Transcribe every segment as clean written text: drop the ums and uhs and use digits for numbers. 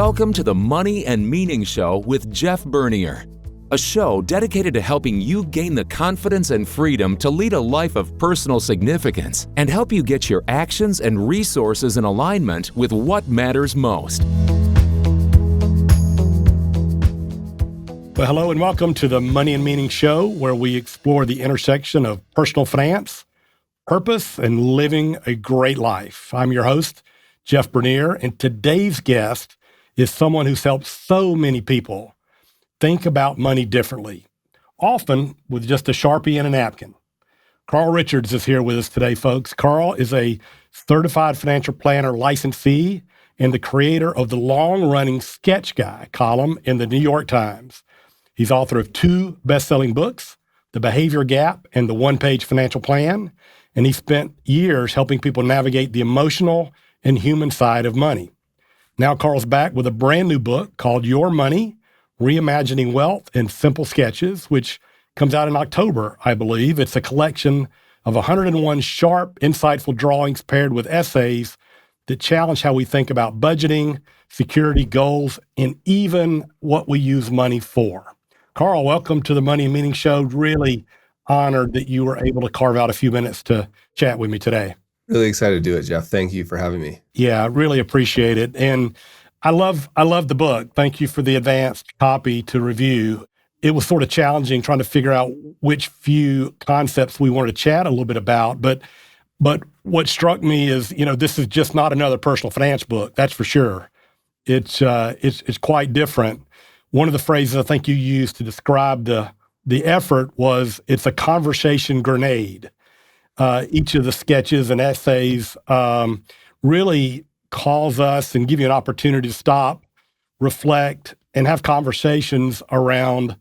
Welcome to the Money and Meaning Show with Jeff Bernier, a show dedicated to helping you gain the confidence and freedom to lead a life of personal significance and help you get your actions and resources in alignment with what matters most. Well, hello and welcome to the Money and Meaning Show, where we explore the intersection of personal finance, purpose, and living a great life. I'm your host, Jeff Bernier, and today's guest is someone who's helped so many people think about money differently, often with just a Sharpie and a napkin. Carl Richards is here with us today, folks. Carl is a certified financial planner licensee and the creator of the long-running Sketch Guy column in the New York Times. He's author of 2 best-selling books, The Behavior Gap and The One-Page Financial Plan, and he spent years helping people navigate the emotional and human side of money. Now Carl's back with a brand new book called Your Money, Reimagining Wealth in Simple Sketches, which comes out in October, I believe. It's a collection of 101 sharp, insightful drawings paired with essays that challenge how we think about budgeting, security, goals, and even what we use money for. Carl, welcome to the Money and Meaning Show. Really honored that you were able to carve out a few minutes to chat with me today. Really excited to do it, Jeff. Thank you for having me. Yeah, I really appreciate it. And I love the book. Thank you for the advanced copy to review. It was sort of challenging trying to figure out which few concepts we wanted to chat a little bit about. But what struck me is, this is just not another personal finance book. That's for sure. It's quite different. One of the phrases I think you used to describe the effort was, it's a conversation grenade. Each of the sketches and essays really calls us and give you an opportunity to stop, reflect, and have conversations around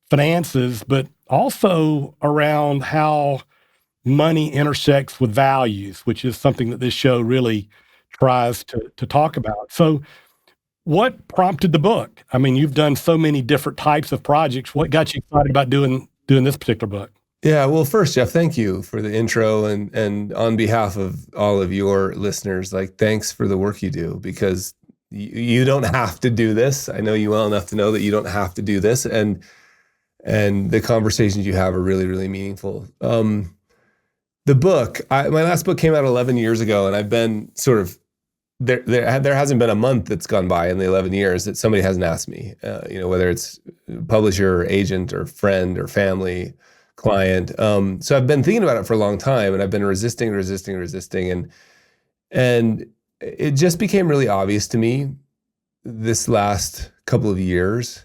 finances, but also around how money intersects with values, which is something that this show really tries to talk about. So what prompted the book? I mean, you've done so many different types of projects. What got you excited about doing this particular book? Yeah, well, first, Jeff, thank you for the intro. And on behalf of all of your listeners, thanks for the work you do, because you don't have to do this. I know you well enough to know that you don't have to do this. And the conversations you have are really, really meaningful. The book, my last book came out 11 years ago, and I've been sort of, there hasn't been a month that's gone by in the 11 years that somebody hasn't asked me, whether it's publisher or agent or friend or family, client. So I've been thinking about it for a long time, and I've been resisting. And it just became really obvious to me this last couple of years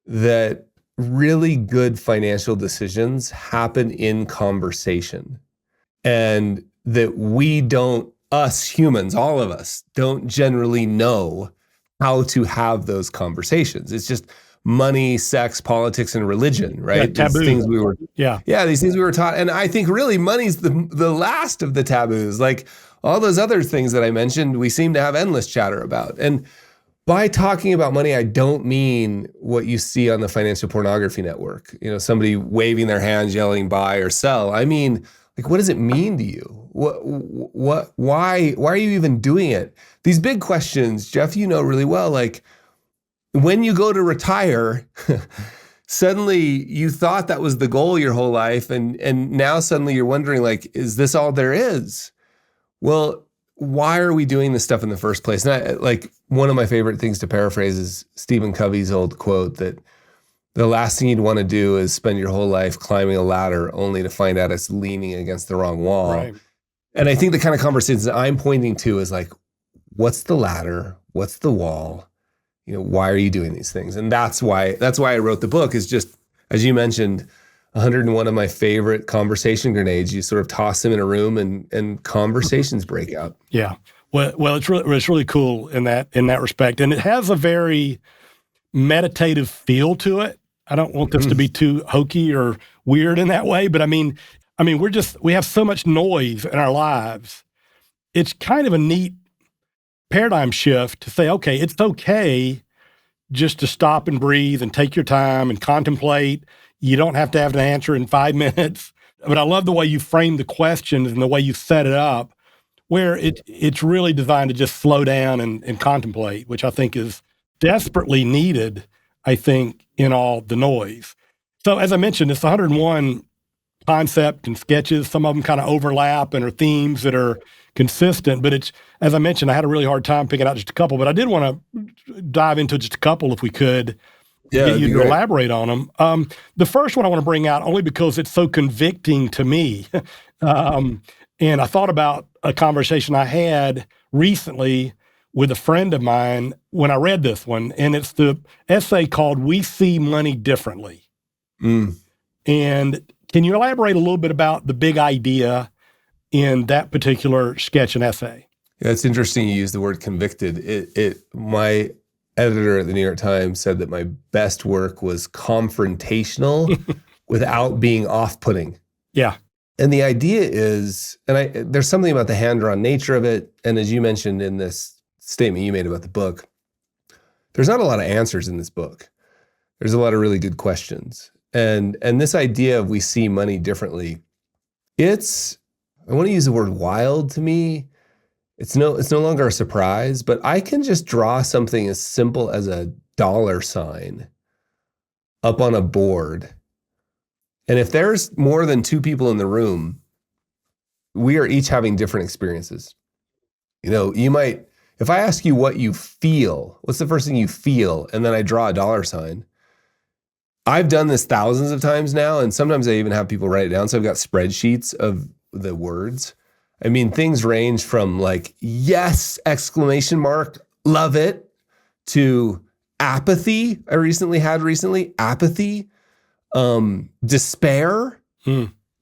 that really good financial decisions happen in conversation, and that us humans, all of us, don't generally know how to have those conversations. It's just money, sex, politics, and religion, right? Yeah, taboo. These things we were, these things we were taught. And I think really money's the last of the taboos. Like all those other things that I mentioned, we seem to have endless chatter about. And by talking about money, I don't mean what you see on the financial pornography network. Somebody waving their hands, yelling buy or sell. I mean, what does it mean to you? Why are you even doing it? These big questions, Jeff, really well, when you go to retire, suddenly you thought that was the goal your whole life. And now suddenly you're wondering, is this all there is? Well, why are we doing this stuff in the first place? And one of my favorite things to paraphrase is Stephen Covey's old quote that the last thing you'd want to do is spend your whole life climbing a ladder only to find out it's leaning against the wrong wall. Right. And I think the kind of conversations that I'm pointing to is what's the ladder? What's the wall? Why are you doing these things? And that's why I wrote the book, is just, as you mentioned, 101 of my favorite conversation grenades. You sort of toss them in a room and conversations break out. Yeah. Well, it's really cool in that respect. And it has a very meditative feel to it. I don't want this to be too hokey or weird in that way, but I mean, we have so much noise in our lives. It's kind of a neat paradigm shift to say, okay, it's okay just to stop and breathe and take your time and contemplate. You don't have to have an answer in 5 minutes. But I love the way you frame the questions and the way you set it up, where it's really designed to just slow down and contemplate, which I think is desperately needed, I think, in all the noise. So as I mentioned, it's 101 concept and sketches. Some of them kind of overlap and are themes that are consistent, but it's, as I mentioned, I had a really hard time picking out just a couple, but I did want to dive into just a couple if we could. Get you to elaborate on them. The first one I want to bring out only because it's so convicting to me. And I thought about a conversation I had recently with a friend of mine when I read this one, and it's the essay called "We See Money Differently." And can you elaborate a little bit about the big idea in that particular sketch and essay? Yeah, it's interesting you use the word convicted. My editor at the New York Times said that my best work was confrontational without being off-putting. Yeah. And the idea is, there's something about the hand-drawn nature of it, and as you mentioned in this statement you made about the book, there's not a lot of answers in this book. There's a lot of really good questions. And this idea of we see money differently, I want to use the word wild to me. It's no longer a surprise, but I can just draw something as simple as a dollar sign up on a board. And if there's more than two people in the room, we are each having different experiences. You might, if I ask you what you feel, what's the first thing you feel? And then I draw a dollar sign. I've done this thousands of times now, and sometimes I even have people write it down. So I've got spreadsheets of the words. I mean, things range from like, yes, exclamation mark, love it, to apathy. I recently had apathy, despair,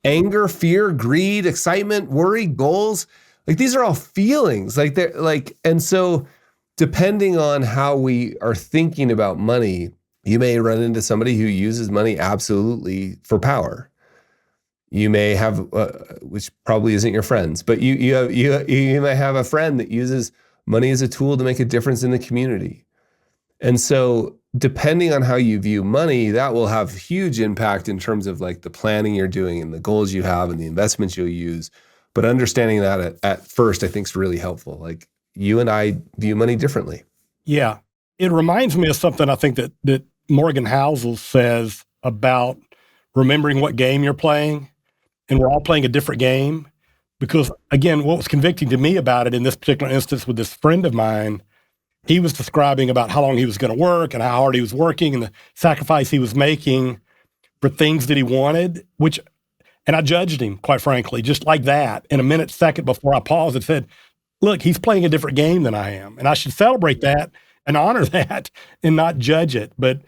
anger, fear, greed, excitement, worry, goals. Like these are all feelings. And so depending on how we are thinking about money, you may run into somebody who uses money absolutely for power. You may have, which probably isn't your friends, but you might have a friend that uses money as a tool to make a difference in the community. And so depending on how you view money, that will have huge impact in terms of like the planning you're doing and the goals you have and the investments you'll use. But understanding that at first, I think is really helpful. Like you and I view money differently. Yeah. It reminds me of something I think that Morgan Housel says about remembering what game you're playing. And we're all playing a different game because, again, what was convicting to me about it in this particular instance with this friend of mine, he was describing about how long he was going to work and how hard he was working and the sacrifice he was making for things that he wanted, and I judged him, quite frankly, just like that in a second before I paused and said, look, he's playing a different game than I am. And I should celebrate that and honor that and not judge it. But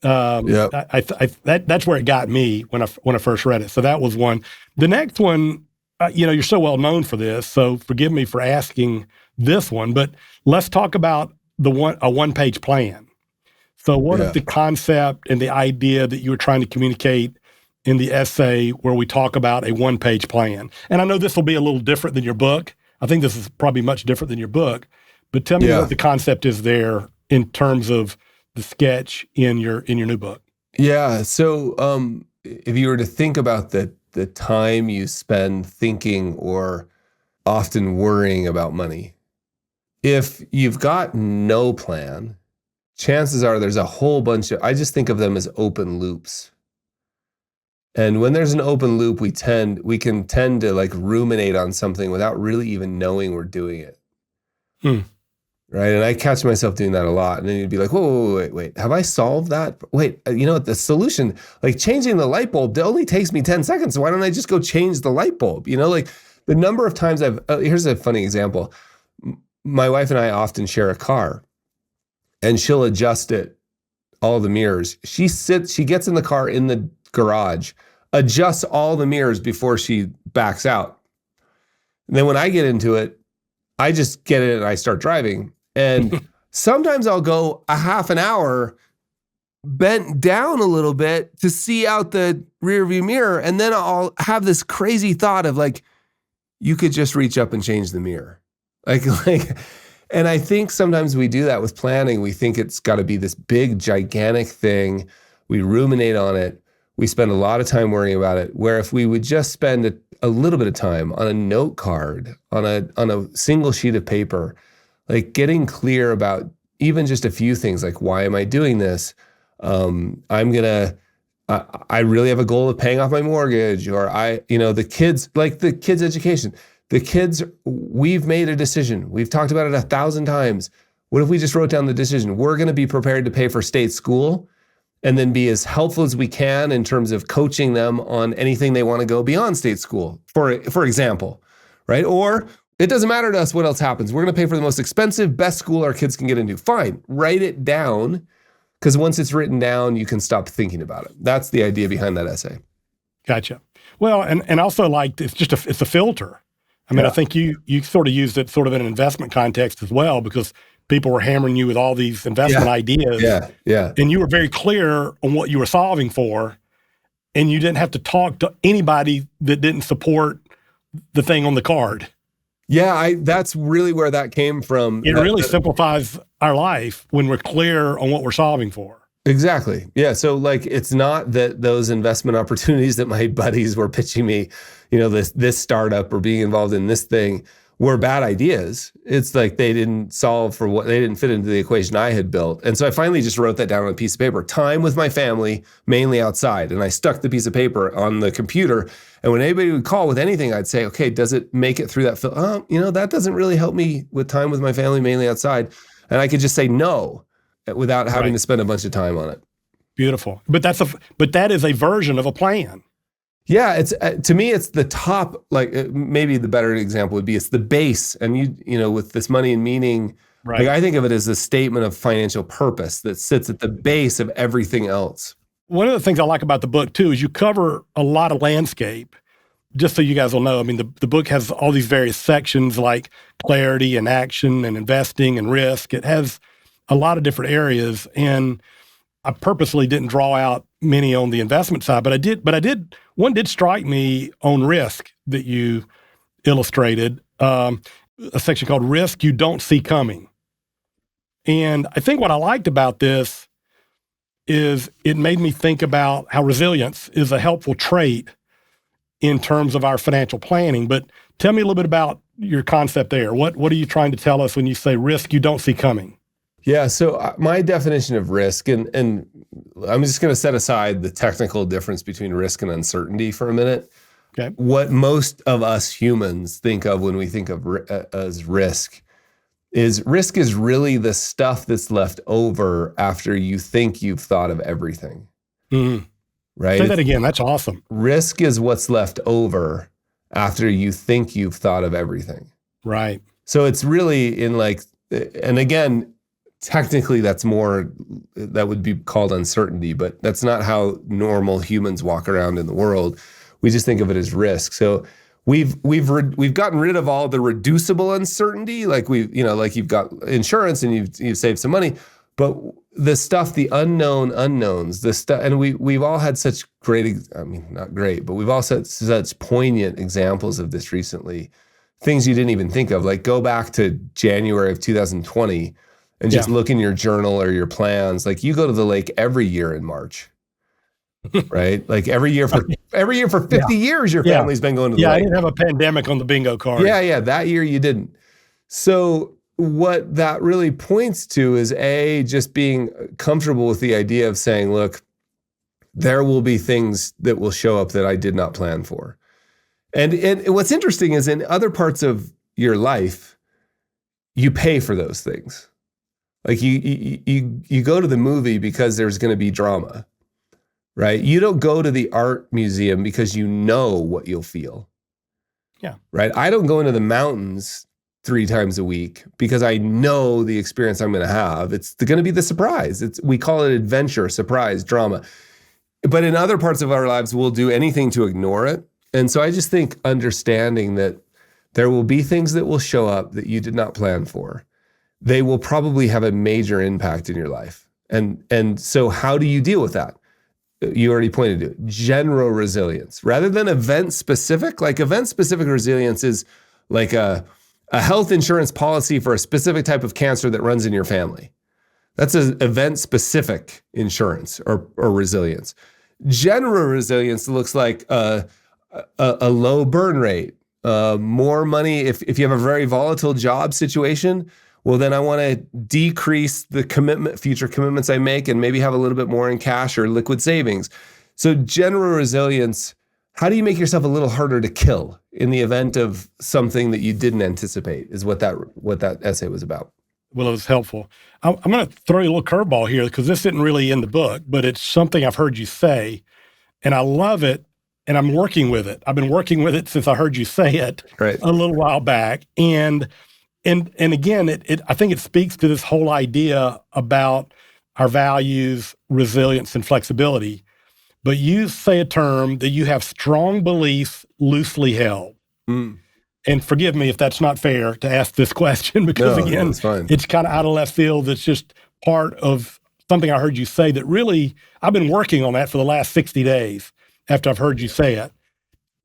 that's where it got me when I first read it. So that was one. The next one, you're so well known for this, so forgive me for asking this one, but let's talk about a one-page plan. So what is the concept and the idea that you were trying to communicate in the essay where we talk about a one-page plan? And I know this will be a little different than your book. I think this is probably much different than your book, but tell me what the concept is there in terms of the sketch in your new book. Yeah. So if you were to think about the time you spend thinking or often worrying about money, if you've got no plan, chances are there's a whole bunch I just think of them as open loops. And when there's an open loop, we can tend to like ruminate on something without really even knowing we're doing it. Right. And I catch myself doing that a lot. And then you'd be like, whoa, wait. Have I solved that? Wait, the solution, like changing the light bulb, it only takes me 10 seconds. So why don't I just go change the light bulb? Like the number of times here's a funny example. My wife and I often share a car and she'll adjust all the mirrors. She gets in the car in the garage, adjusts all the mirrors before she backs out. And then when I get into it, I just get in and I start driving. And sometimes I'll go a half an hour bent down a little bit to see out the rear view mirror. And then I'll have this crazy thought of like, you could just reach up and change the mirror. And I think sometimes we do that with planning. We think it's got to be this big, gigantic thing. We ruminate on it. We spend a lot of time worrying about it, where if we would just spend a little bit of time on a note card, on a single sheet of paper, like getting clear about even just a few things, like, why am I doing this? I really have a goal of paying off my mortgage, or the kids education, we've made a decision. We've talked about it 1,000 times. What if we just wrote down the decision? We're going to be prepared to pay for state school and then be as helpful as we can in terms of coaching them on anything they want to go beyond state school, for example, right? Or it doesn't matter to us what else happens. We're going to pay for the most expensive, best school our kids can get into. Fine, write it down, because once it's written down, you can stop thinking about it. That's the idea behind that essay. Gotcha. Well, and also, like, it's a filter. I mean, I think you sort of used it sort of in an investment context as well, because people were hammering you with all these investment ideas. Yeah. And you were very clear on what you were solving for, and you didn't have to talk to anybody that didn't support the thing on the card. Yeah, that's really where that came from. It really simplifies our life when we're clear on what we're solving for. Exactly. Yeah. So, like, it's not that those investment opportunities that my buddies were pitching me, this startup or being involved in this thing, were bad ideas. It's like they didn't they didn't fit into the equation I had built. And so I finally just wrote that down on a piece of paper. Time with my family, mainly outside. And I stuck the piece of paper on the computer. And when anybody would call with anything, I'd say, okay, does it make it through that filter? That doesn't really help me with time with my family, mainly outside. And I could just say no without having to spend a bunch of time on it. Beautiful. But that is a version of a plan. Yeah, it's to me, it's the top. Like, maybe the better example would be, it's the base. And with this money and meaning, right. Like, I think of it as a statement of financial purpose that sits at the base of everything else. One of the things I like about the book too is you cover a lot of landscape. Just so you guys will know, I mean, the book has all these various sections like clarity and action and investing and risk. It has a lot of different areas, and I purposely didn't draw out many on the investment side, but one did strike me on risk that you illustrated, a section called Risk You Don't See Coming. And I think what I liked about this is it made me think about how resilience is a helpful trait in terms of our financial planning. But tell me a little bit about your concept there. What are you trying to tell us when you say risk you don't see coming? Yeah, so my definition of risk, and I'm just going to set aside the technical difference between risk and uncertainty for a minute. Okay. What most of us humans think of when we think of as risk is really the stuff that's left over after you think you've thought of everything. Mm-hmm. Right? Say that again. That's awesome. Risk is what's left over after you think you've thought of everything. Right. So it's really and again, technically that would be called uncertainty, but that's not how normal humans walk around in the world. We just think of it as risk. So we've gotten rid of all the reducible uncertainty, like you've got insurance and you've saved some money, but the stuff, the unknown unknowns, the stuff, and we've all had such not great, but we've all had such poignant examples of this recently. Things you didn't even think of, like go back to January of 2020 and just look in your journal or your plans. Like, you go to the lake every year in March, right? Like every year for 50 years, your family's been going to the lake. I didn't have a pandemic on the bingo card. Yeah, that year you didn't. So what that really points to is just being comfortable with the idea of saying, look, there will be things that will show up that I did not plan for. And what's interesting is in other parts of your life, you pay for those things. Like you go to the movie because there's going to be drama, right? You don't go to the art museum because you know what you'll feel. Yeah. Right? I don't go into the mountains 3 times a week because I know the experience I'm going to have. It's going to be the surprise. We call it adventure, surprise, drama. But in other parts of our lives, we'll do anything to ignore it. And so I just think understanding that there will be things that will show up that you did not plan for. They will probably have a major impact in your life. And so how do you deal with that? You already pointed to it. General resilience. Rather than event-specific, like event-specific resilience is like a health insurance policy for a specific type of cancer that runs in your family. That's an event-specific insurance or resilience. General resilience looks like a low burn rate, more money. If you have a very volatile job situation, well, then I want to decrease the future commitments I make and maybe have a little bit more in cash or liquid savings. So general resilience, how do you make yourself a little harder to kill in the event of something that you didn't anticipate, is what that essay was about. Well, it was helpful. I'm going to throw you a little curveball here because this isn't really in the book, but it's something I've heard you say, and I love it, and I'm working with it. I've been working with it since I heard you say it a little while back. And again, I think it speaks to this whole idea about our values, resilience, and flexibility. But you say a term that you have strong beliefs loosely held. Mm. And forgive me if that's not fair to ask this question, because again, it's kind of out of left field. It's just part of something I heard you say that really, I've been working on that for the last 60 days after I've heard you say it.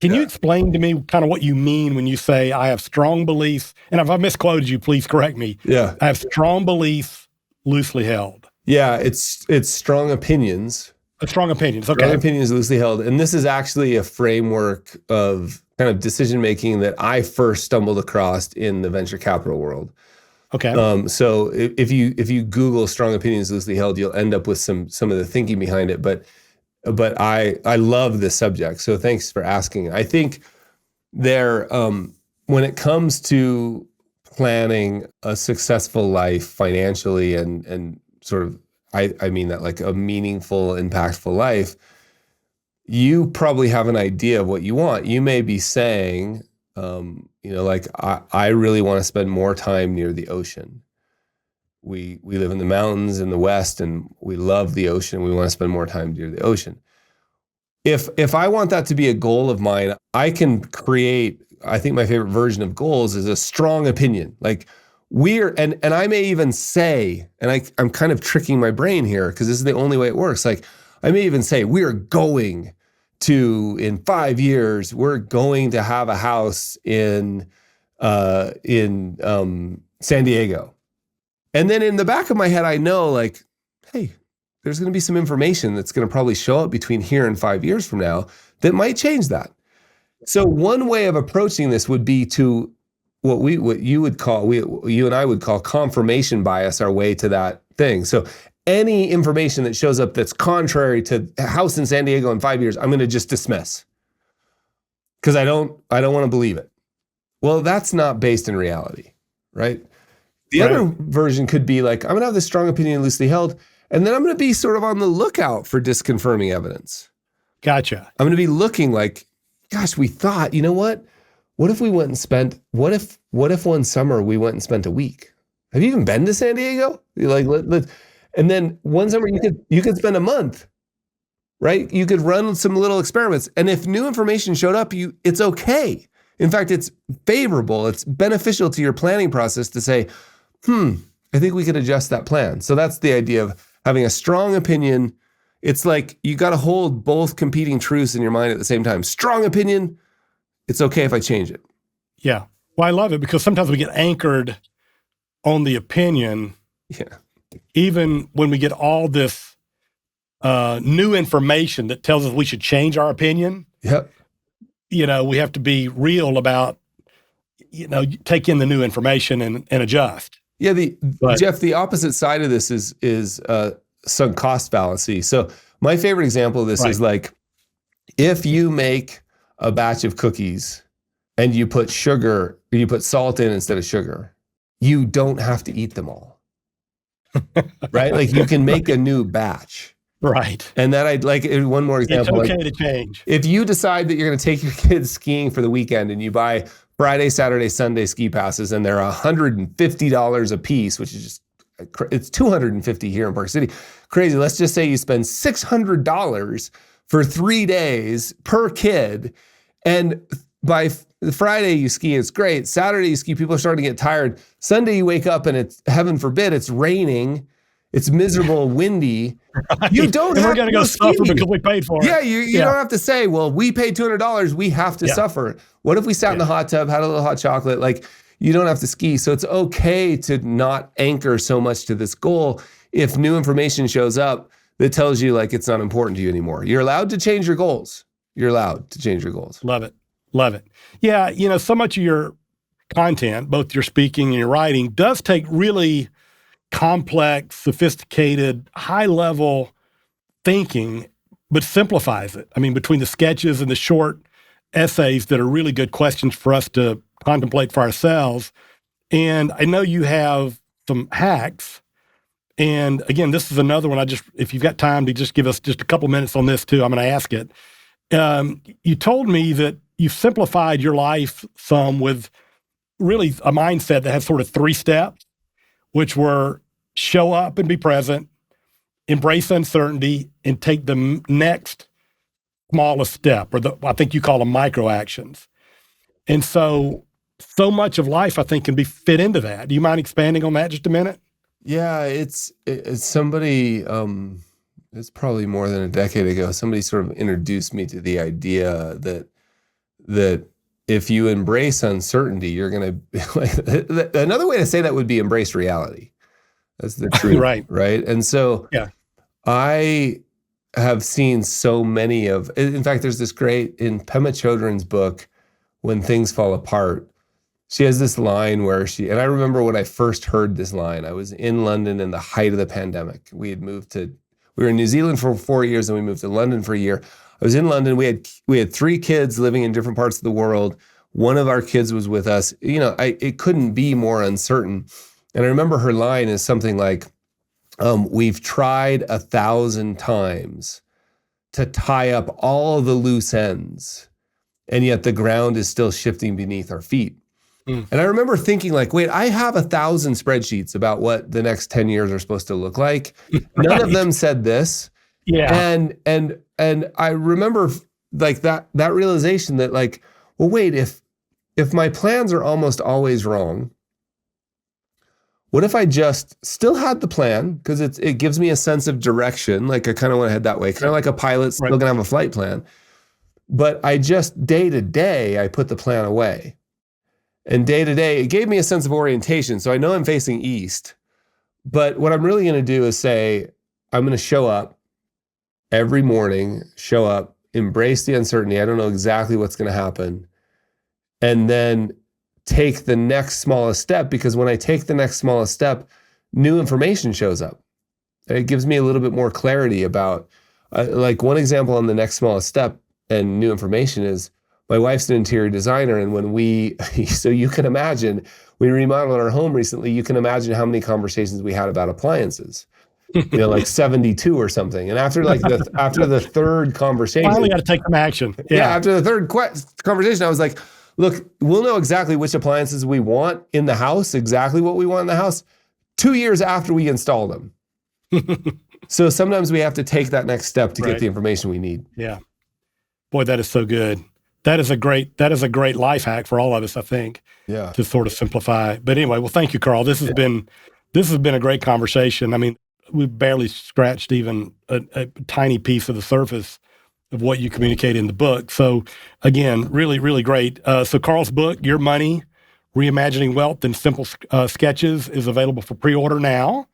Can you explain to me kind of what you mean when you say, I have strong beliefs, and if I misquoted you, please correct me. Yeah. I have strong beliefs loosely held. Yeah, it's strong opinions. Strong opinions, okay. Strong opinions loosely held. And this is actually a framework of kind of decision-making that I first stumbled across in the venture capital world. Okay. So if you Google strong opinions loosely held, you'll end up with some of the thinking behind it. But I love this subject. So thanks for asking. I think when it comes to planning a successful life financially and sort of, I mean that like a meaningful, impactful life, you probably have an idea of what you want. You may be saying, like I really want to spend more time near the ocean. We live in the mountains in the West and we love the ocean. We want to spend more time near the ocean. If I want that to be a goal of mine, I can create, I think my favorite version of goals is a strong opinion. Like and I may even say, and I'm kind of tricking my brain here because this is the only way it works. Like I may even say, we are going to, in 5 years, we're going to have a house in San Diego. And then in the back of my head, I know like, hey, there's going to be some information that's going to probably show up between here and 5 years from now that might change that. So one way of approaching this would be to what you and I would call confirmation bias our way to that thing. So any information that shows up that's contrary to a house in San Diego in 5 years, I'm going to just dismiss because I don't want to believe it. Well, that's not based in reality, right? The other version could be like, I'm going to have this strong opinion loosely held, and then I'm going to be sort of on the lookout for disconfirming evidence. Gotcha. I'm going to be looking like, gosh, we thought, you know what? What if we went and spent, what if one summer we went and spent a week? Have you even been to San Diego? And then one summer you could spend a month, right? You could run some little experiments. And if new information showed up, it's okay. In fact, it's favorable. It's beneficial to your planning process to say, I think we could adjust that plan. So that's the idea of having a strong opinion. It's like you got to hold both competing truths in your mind at the same time. Strong opinion, it's okay if I change it. Yeah. Well, I love it because sometimes we get anchored on the opinion. Yeah. Even when we get all this new information that tells us we should change our opinion. Yep. We have to be real about, take in the new information and adjust. Yeah, Jeff, the opposite side of this is sunk cost fallacy. So my favorite example of this is like, if you make a batch of cookies and you put salt in instead of sugar, you don't have to eat them all. Right? Like you can make a new batch. Right. And that I'd like one more example. It's okay to change. If you decide that you're going to take your kids skiing for the weekend and you buy Friday, Saturday, Sunday ski passes and they're $150 a piece, which is just, it's $250 here in Park City. Crazy. Let's just say you spend $600 for 3 days per kid. And by Friday you ski, it's great. Saturday you ski, people are starting to get tired. Sunday you wake up and it's, heaven forbid, it's raining. It's miserable, windy. Right. You don't and have we're going to go suffer because we paid for it. Yeah, you don't have to say, well, we paid $200, we have to suffer. What if we sat in the hot tub, had a little hot chocolate? Like, you don't have to ski. So it's okay to not anchor so much to this goal if new information shows up that tells you like it's not important to you anymore. You're allowed to change your goals. You're allowed to change your goals. Love it. Love it. Yeah. So much of your content, both your speaking and your writing, does take really complex, sophisticated, high level thinking, but simplifies it. I mean, between the sketches and the short essays that are really good questions for us to contemplate for ourselves. And I know you have some hacks. And again, this is another one. If you've got time to just give us just a couple minutes on this too, I'm going to ask it. You told me that you've simplified your life some with really a mindset that has sort of 3 steps, which were show up and be present, embrace uncertainty, and take the next smallest step, or I think you call them micro actions. And so much of life, I think, can be fit into that. Do you mind expanding on that just a minute? Yeah, it's somebody, it's probably more than a decade ago, somebody sort of introduced me to the idea that if you embrace uncertainty, you're going to, another way to say that would be embrace reality. That's the truth. Right. And so yeah, I have seen so many in fact, there's this great, in Pema Chodron's book, When Things Fall Apart, she has this line where and I remember when I first heard this line, I was in London in the height of the pandemic. We were in New Zealand for 4 years and we moved to London for a year. I was in London. We had 3 kids living in different parts of the world. One of our kids was with us. It couldn't be more uncertain. And I remember her line is something like, we've tried 1,000 times to tie up all the loose ends, and yet the ground is still shifting beneath our feet. And I remember thinking like, wait, I have 1,000 spreadsheets about what the next 10 years are supposed to look like. None of them said this. Yeah. And I remember like that realization that like, well, wait, if my plans are almost always wrong, what if I just still had the plan? Because it gives me a sense of direction. Like I kind of want to head that way. Kind of like a pilot still gonna have a flight plan. But I just day to day, I put the plan away. And day to day, it gave me a sense of orientation. So I know I'm facing east. But what I'm really going to do is say, I'm going to show up every morning, embrace the uncertainty. I don't know exactly what's going to happen. And then take the next smallest step, because when I take the next smallest step, new information shows up. And it gives me a little bit more clarity about, like one example on the next smallest step and new information is, my wife's an interior designer, and so you can imagine, we remodeled our home recently, you can imagine how many conversations we had about appliances, like 72 or something. And after the third conversation, finally got to take some action. Yeah. After the third conversation, I was like, look, we'll know exactly which appliances we want in the house, exactly what we want in the house, 2 years after we install them. So sometimes we have to take that next step to get the information we need. Yeah. Boy, that is so good. That is a great life hack for all of us, I think. Yeah. To sort of simplify. But anyway, well, thank you, Carl. This has been a great conversation. I mean, we've barely scratched even a tiny piece of the surface of what you communicate in the book. So again, really, really great. So Carl's book, Your Money, Reimagining Wealth in Simple Sketches, is available for pre-order now.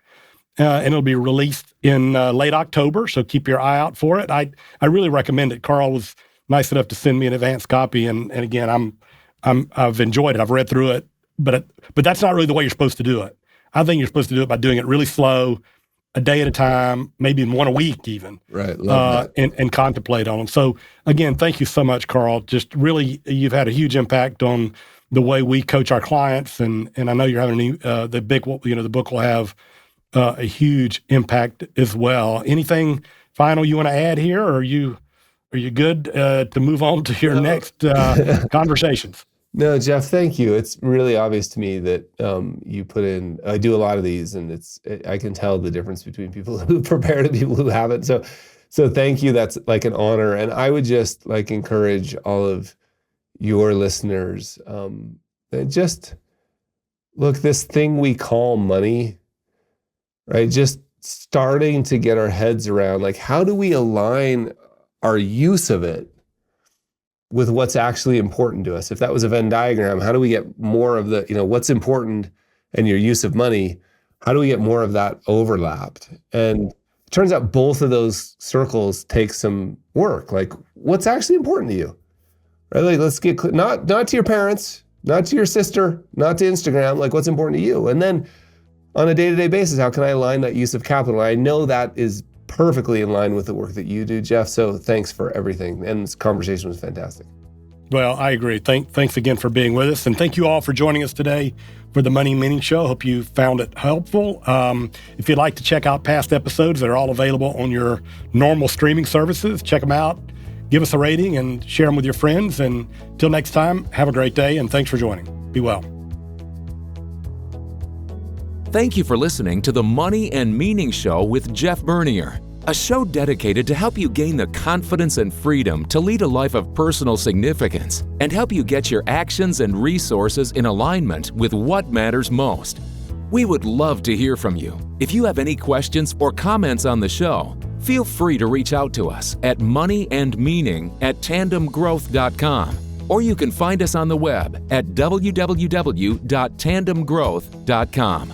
And it'll be released in late October. So keep your eye out for it. I really recommend it. Carl was nice enough to send me an advanced copy. And again, I've enjoyed it. I've read through it, but that's not really the way you're supposed to do it. I think you're supposed to do it by doing it really slow, a day at a time, maybe one a week even. Right. Love that. And contemplate on them. So again, thank you so much, Carl. Just really, you've had a huge impact on the way we coach our clients. And I know you're having the book will have a huge impact as well. Anything final you want to add here, or are you good to move on to your next conversations? No, Jeff, thank you. It's really obvious to me that you put in, I do a lot of these, and I can tell the difference between people who prepare and people who haven't. So thank you. That's like an honor. And I would just like encourage all of your listeners, just look, this thing we call money, right? Just starting to get our heads around, like, how do we align our use of it with what's actually important to us? If that was a Venn diagram, how do we get more of the, what's important and your use of money, how do we get more of that overlapped? And It turns out both of those circles take some work. Like, what's actually important to you? Right? Like, let's get clear. Not to your parents, not to your sister, not to Instagram. Like, what's important to you? And then on a day-to-day basis, how can I align that use of capital? I know that is perfectly in line with the work that you do, Jeff. So thanks for everything. And this conversation was fantastic. Well, I agree. Thanks again for being with us. And thank you all for joining us today for the Money and Meaning Show. Hope you found it helpful. If you'd like to check out past episodes, they're all available on your normal streaming services. Check them out. Give us a rating and share them with your friends. And until next time, have a great day. And thanks for joining. Be well. Thank you for listening to the Money and Meaning Show with Jeff Bernier, a show dedicated to help you gain the confidence and freedom to lead a life of personal significance and help you get your actions and resources in alignment with what matters most. We would love to hear from you. If you have any questions or comments on the show, feel free to reach out to us at moneyandmeaning@tandemgrowth.com, or you can find us on the web at www.tandemgrowth.com.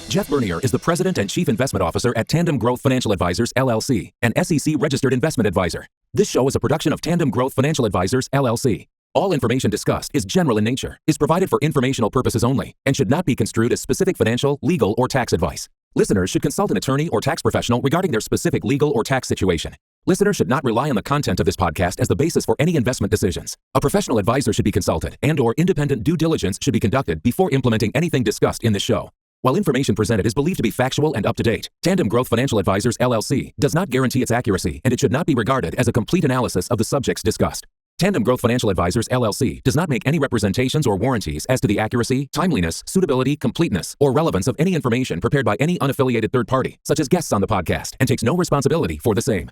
Jeff Bernier is the President and Chief Investment Officer at Tandem Growth Financial Advisors, LLC, an SEC-registered investment advisor. This show is a production of Tandem Growth Financial Advisors, LLC. All information discussed is general in nature, is provided for informational purposes only, and should not be construed as specific financial, legal, or tax advice. Listeners should consult an attorney or tax professional regarding their specific legal or tax situation. Listeners should not rely on the content of this podcast as the basis for any investment decisions. A professional advisor should be consulted and/or independent due diligence should be conducted before implementing anything discussed in this show. While information presented is believed to be factual and up-to-date, Tandem Growth Financial Advisors, LLC, does not guarantee its accuracy, and it should not be regarded as a complete analysis of the subjects discussed. Tandem Growth Financial Advisors, LLC, does not make any representations or warranties as to the accuracy, timeliness, suitability, completeness, or relevance of any information prepared by any unaffiliated third party, such as guests on the podcast, and takes no responsibility for the same.